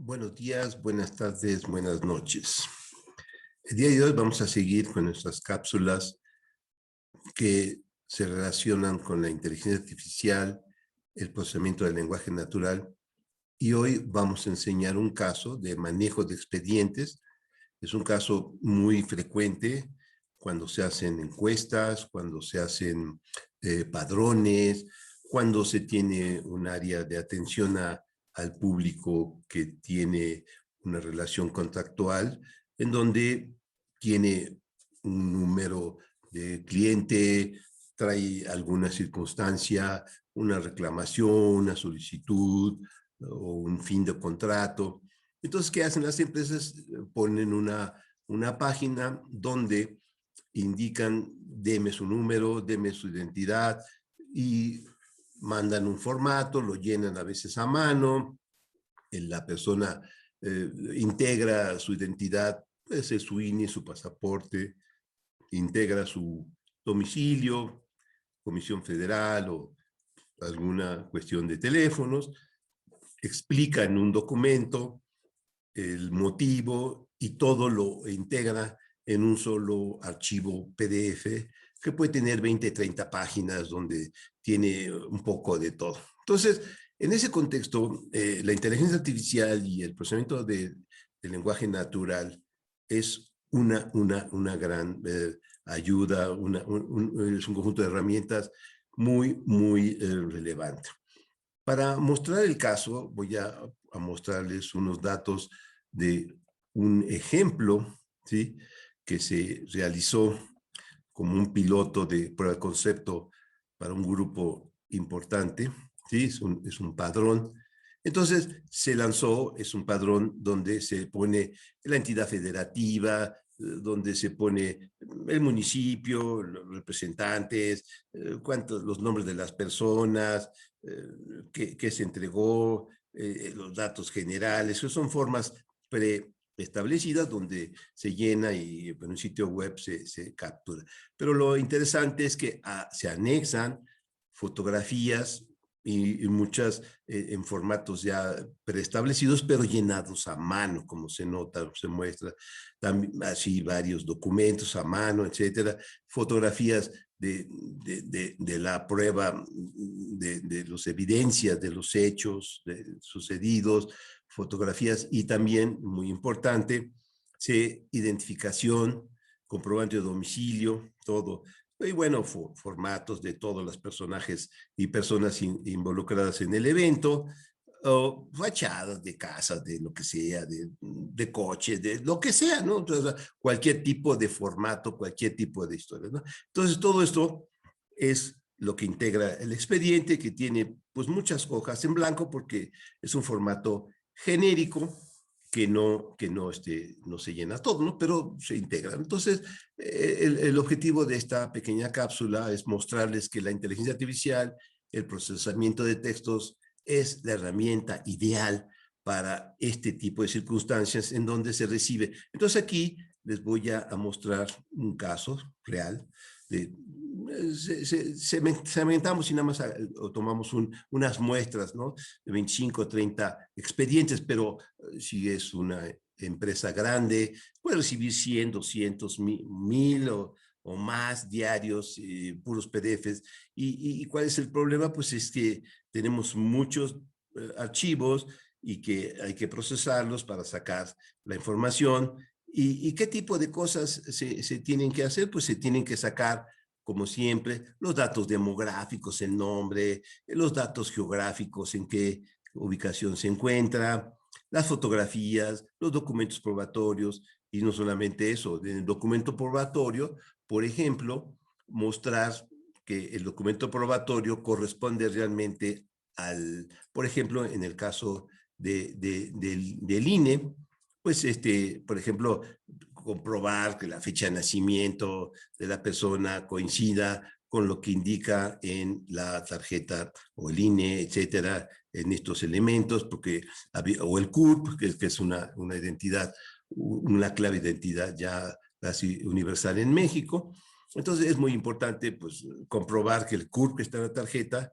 Buenos días, buenas tardes, buenas noches. El día de hoy vamos a seguir con nuestras cápsulas que se relacionan con la inteligencia artificial, el procesamiento del lenguaje natural, y hoy vamos a enseñar un caso de manejo de expedientes. Es un caso muy frecuente cuando se hacen encuestas, cuando se hacen padrones, cuando se tiene un área de atención al público que tiene una relación contractual, en donde tiene un número de cliente, trae alguna circunstancia, una reclamación, una solicitud o un fin de contrato. Entonces, ¿qué hacen las empresas? Ponen una página donde indican, deme su número, deme su identidad, y mandan un formato, lo llenan a veces a mano, la persona integra su identidad, puede ser su INE, su pasaporte, integra su domicilio, Comisión Federal o alguna cuestión de teléfonos, explica en un documento el motivo y todo lo integra en un solo archivo PDF que puede tener 20, 30 páginas donde tiene un poco de todo. Entonces, en ese contexto, la inteligencia artificial y el procesamiento del lenguaje natural es una gran ayuda, es un conjunto de herramientas muy relevante. Para mostrar el caso, voy a mostrarles unos datos de un ejemplo, ¿sí?, que se realizó como un piloto de prueba de concepto para un grupo importante, ¿sí? Es un padrón. Entonces se lanzó, es un padrón donde se pone la entidad federativa, donde se pone el municipio, los representantes, los nombres de las personas, qué se entregó, los datos generales, que son formas preestablecidas donde se llena y en un sitio web se captura. Pero lo interesante es que se anexan fotografías y muchas en formatos ya preestablecidos, pero llenados a mano, como se nota, se muestra, también así varios documentos a mano, etcétera, fotografías de la prueba, de las evidencias, de los hechos sucedidos, fotografías y también, muy importante, identificación, comprobante de domicilio, todo. Y bueno, formatos de todos los personajes y personas involucradas en el evento, o fachadas de casas, de lo que sea, de coches, de lo que sea, ¿no? Entonces, cualquier tipo de formato, cualquier tipo de historia, ¿no? Entonces, todo esto es lo que integra el expediente, que tiene pues muchas hojas en blanco porque es un formato genérico no se llena todo, ¿no? Pero se integra. Entonces, el objetivo de esta pequeña cápsula es mostrarles que la inteligencia artificial, el procesamiento de textos, es la herramienta ideal para este tipo de circunstancias en donde se recibe. Entonces aquí les voy a mostrar un caso real de segmentamos y nada más tomamos unas muestras, ¿no? De 25 o 30 expedientes, pero si es una empresa grande, puede recibir 100, 200, 1000 o más diarios, puros PDFs. ¿Y cuál es el problema? Pues es que tenemos muchos archivos y que hay que procesarlos para sacar la información. ¿Y qué tipo de cosas se tienen que hacer? Pues se tienen que sacar, como siempre, los datos demográficos, el nombre, los datos geográficos, en qué ubicación se encuentra, las fotografías, los documentos probatorios, y no solamente eso, en el documento probatorio, por ejemplo, mostrar que el documento probatorio corresponde realmente por ejemplo, en el caso del INE, pues por ejemplo, comprobar que la fecha de nacimiento de la persona coincida con lo que indica en la tarjeta o el INE, etcétera, en estos elementos, o el CURP, que es una identidad, una clave de identidad ya casi universal en México. Entonces es muy importante pues comprobar que el CURP que está en la tarjeta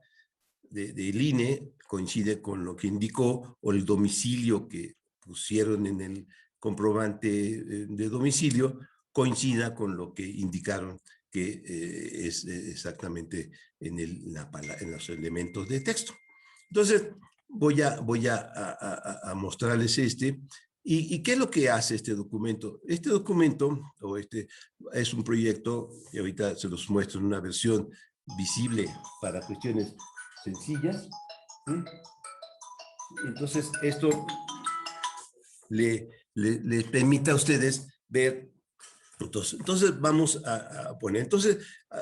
del INE coincide con lo que indicó, o el domicilio que pusieron en el comprobante de domicilio coincida con lo que indicaron que es exactamente en los elementos de texto. Entonces, voy a mostrarles este. ¿Y qué es lo que hace este documento? Este documento, o es un proyecto, y ahorita se los muestro en una versión visible para cuestiones sencillas. ¿Sí? Entonces, esto les permite a ustedes ver. Entonces vamos a poner, entonces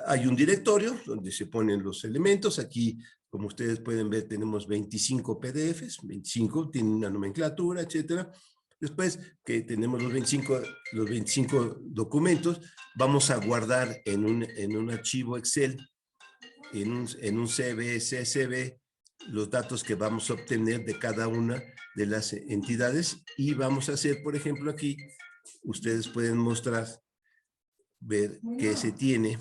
hay un directorio donde se ponen los elementos. Aquí, como ustedes pueden ver, tenemos 25 PDFs, 25, tienen una nomenclatura, etcétera. Después que tenemos los 25 documentos, vamos a guardar en un archivo Excel, en un CSV, los datos que vamos a obtener de cada una de las entidades, y vamos a hacer, por ejemplo, aquí, ustedes pueden mostrar, ver que se tiene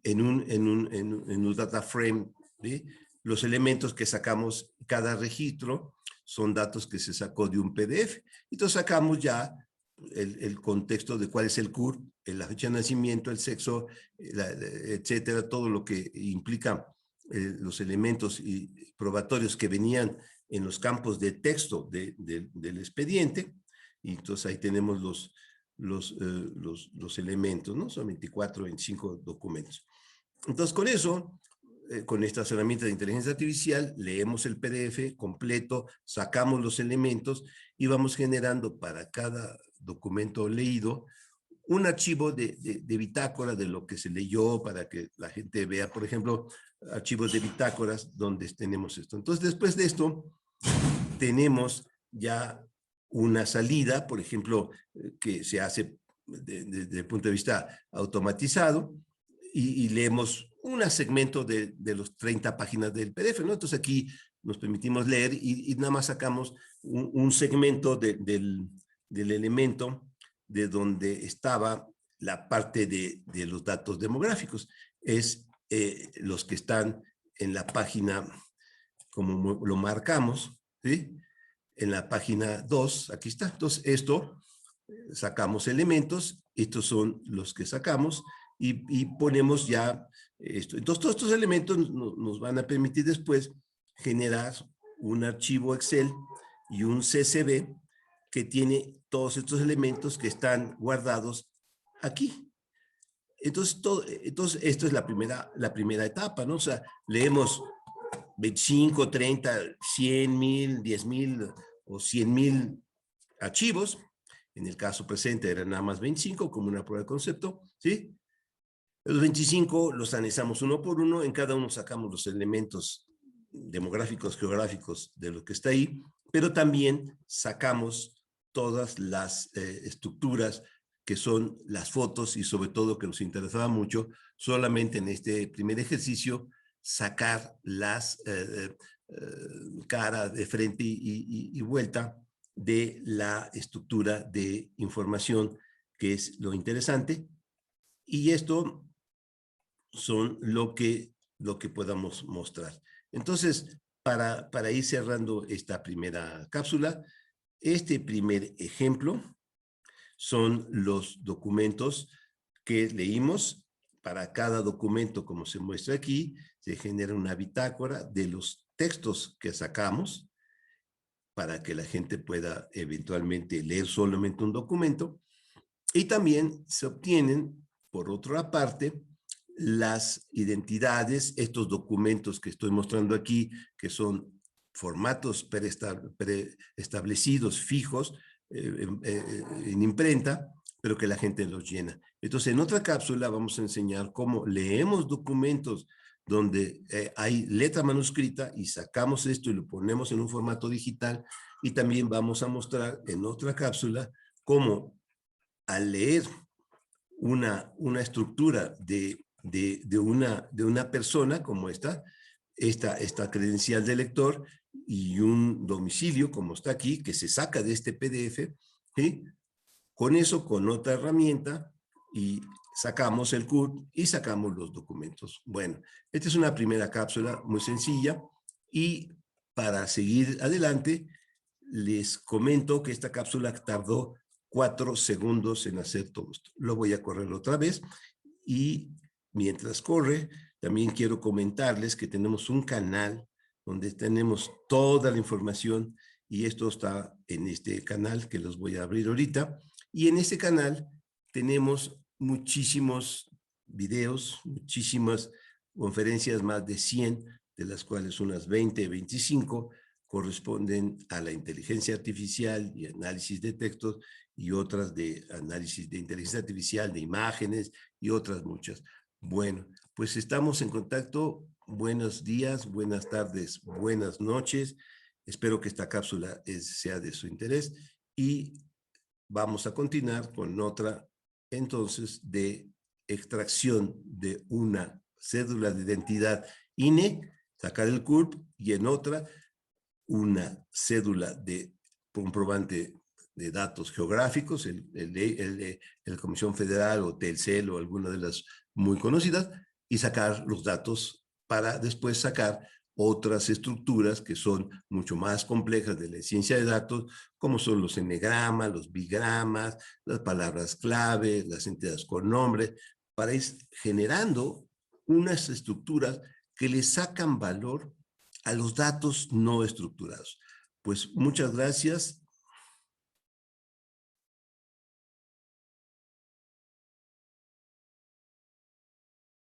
en un data frame, ¿sí? Los elementos que sacamos, cada registro son datos que se sacó de un PDF. Entonces sacamos ya el contexto de cuál es el CURP, la fecha de nacimiento, el sexo, etcétera, todo lo que implica los elementos probatorios que venían en los campos de texto del expediente. Y entonces ahí tenemos los elementos, ¿no? Son 24, 25 documentos. Entonces, con eso, con estas herramientas de inteligencia artificial, leemos el PDF completo, sacamos los elementos y vamos generando para cada documento leído un archivo de bitácora de lo que se leyó, para que la gente vea, por ejemplo, archivos de bitácoras donde tenemos esto. Entonces, después de esto, tenemos ya una salida, por ejemplo, que se hace desde el punto de vista automatizado, y leemos un segmento de los 30 páginas del PDF, ¿no? Entonces aquí nos permitimos leer y nada más sacamos un segmento del elemento de donde estaba la parte de los datos demográficos. Es los que están en la página, como lo marcamos, ¿sí? En la página 2, aquí está. Entonces, esto, sacamos elementos, estos son los que sacamos, y ponemos ya esto. Entonces, todos estos elementos nos van a permitir después generar un archivo Excel y un CSV que tiene todos estos elementos que están guardados aquí. Entonces, esto es la primera etapa, ¿no? O sea, leemos 25, 30, 100,000, 10,000 o 100,000 archivos. En el caso presente eran nada más 25, como una prueba de concepto, ¿sí? Los 25 los analizamos uno por uno, en cada uno sacamos los elementos demográficos, geográficos de lo que está ahí, pero también sacamos todas las estructuras que son las fotos, y sobre todo, que nos interesaba mucho, solamente en este primer ejercicio, sacar las cara de frente y vuelta de la estructura de información, que es lo interesante. Y esto son lo que podamos mostrar. Entonces, para ir cerrando esta primera cápsula, este primer ejemplo son los documentos que leímos. Para cada documento, como se muestra aquí, se genera una bitácora de los textos que sacamos, para que la gente pueda eventualmente leer solamente un documento. Y también se obtienen, por otra parte, las identidades, estos documentos que estoy mostrando aquí, que son formatos preestablecidos, fijos, en imprenta, pero que la gente los llena. Entonces, en otra cápsula vamos a enseñar cómo leemos documentos donde hay letra manuscrita, y sacamos esto y lo ponemos en un formato digital. Y también vamos a mostrar en otra cápsula cómo, al leer una estructura de una persona, como esta credencial de lector, y un domicilio, como está aquí, que se saca de este PDF, ¿sí? Con eso, con otra herramienta, y sacamos el CURP y sacamos los documentos. Bueno, esta es una primera cápsula muy sencilla, y para seguir adelante les comento que esta cápsula tardó 4 segundos en hacer todo esto. Lo voy a correr otra vez y mientras corre, también quiero comentarles que tenemos un canal donde tenemos toda la información y esto está en este canal que los voy a abrir ahorita. Y en este canal tenemos muchísimos videos, muchísimas conferencias, más de 100, de las cuales unas 20, 25 corresponden a la inteligencia artificial y análisis de textos y otras de análisis de inteligencia artificial, de imágenes y otras muchas. Bueno, pues estamos en contacto. Buenos días, buenas tardes, buenas noches. Espero que esta cápsula sea de su interés y vamos a continuar con otra, entonces, de extracción de una cédula de identidad INE, sacar el CURP, y en otra, una cédula de comprobante de datos geográficos, el Comisión Federal o Telcel o alguna de las muy conocidas, y sacar los datos para después sacar otras estructuras que son mucho más complejas de la ciencia de datos, como son los enegramas, los bigramas, las palabras clave, las entidades con nombre, para ir generando unas estructuras que le sacan valor a los datos no estructurados. Pues muchas gracias